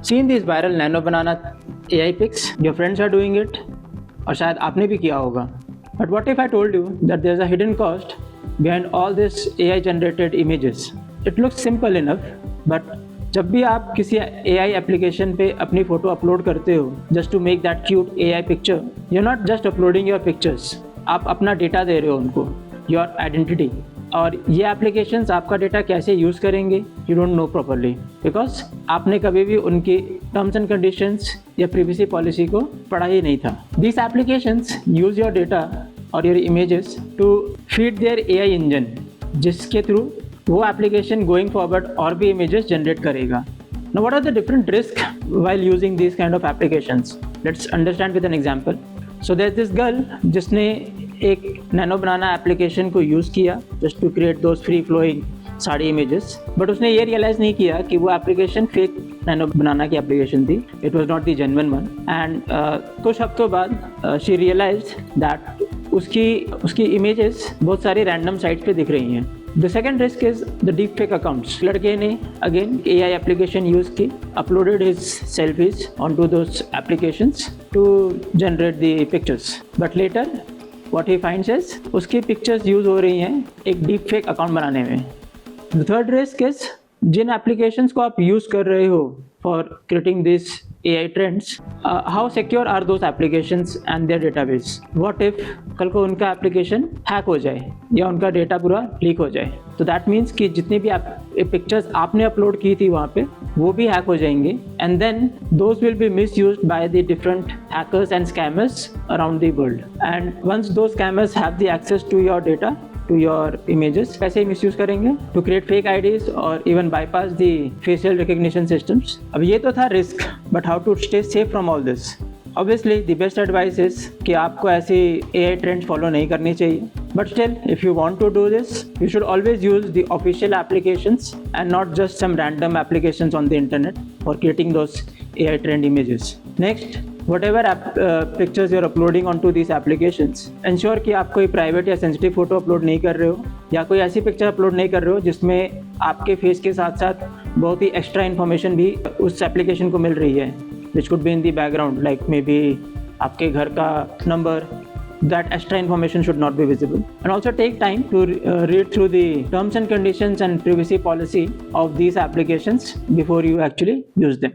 Seen these viral nano banana AI pics? Your friends are doing it, और शायद आपने भी किया होगा. But what if I told you that there's a hidden cost behind all this AI generated images? It looks simple enough, but जब भी आप किसी AI एप्लीकेशन पे अपनी फ़ोटो अपलोड करते हो just to make that cute AI picture, you're not just uploading your pictures. आप अपना डेटा दे रहे हो उनको, your identity. और ये एप्लीकेशंस आपका डेटा कैसे यूज़ करेंगे you don't know properly, because आपने कभी भी उनकी टर्म्स एंड कंडीशंस या प्रिवेसी पॉलिसी को पढ़ा ही नहीं था. This applications use your data और your images to feed their AI engine, जिसके थ्रू वो एप्लीकेशन गोइंग फॉरवर्ड और भी इमेजेस जनरेट करेगा. Now what are the different risks while using these kind of applications? Let's understand with an example. So there's this girl जिसने एक Nano Banana application को use किया just to create those free flowing sari images, but उसने ये realise नहीं किया कि वो एप्लीकेशन फेक नैनो बनाना की एप्लीकेशन थी. It was not the genuine one. And कुछ हफ्तों बाद शी रियलाइज्ड दैट उसकी इमेजेस बहुत सारी रैंडम साइट्स पे दिख रही हैं. The second risk is the deepfake accounts. लड़के ने again AI application use की, uploaded his selfies onto those applications to generate the pictures. But later what he finds is उसकी pictures use हो रही हैं एक deepfake account बनाने में. The third risk is Jin applications को आप use कर रहे हो for creating this AI trends, how secure are those applications and their database? What if कल को उनका application hack हो जाए या उनका data पूरा leak हो जाए? तो that means कि जितनी भी pictures आपने upload की थी वहाँ पे वो भी hack हो जाएंगे, and then those will be misused by the different hackers and scammers around the world. And once those scammers have the access to your data, to your images, कैसे misuse करेंगे to create fake IDs or even bypass the facial recognition systems. अब ये तो था risk, but how to stay safe from all this? Obviously, the best advice is कि आपको ऐसी AI trends follow नहीं करनी चाहिए. But still, if you want to do this, you should always use the official applications and not just some random applications on the internet for creating those AI trend images. Next, whatever pictures you're uploading onto these applications, ensure कि आप कोई private या sensitive photo upload नहीं कर रहे हो या कोई ऐसी picture upload नहीं कर रहे हो जिसमें आपके face के साथ साथ बहुत ही extra information भी उस application को मिल रही है, which could be in the background, like maybe आपके घर का number. That extra information should not be visible. And also take time to read through the terms and conditions and privacy policy of these applications before you actually use them.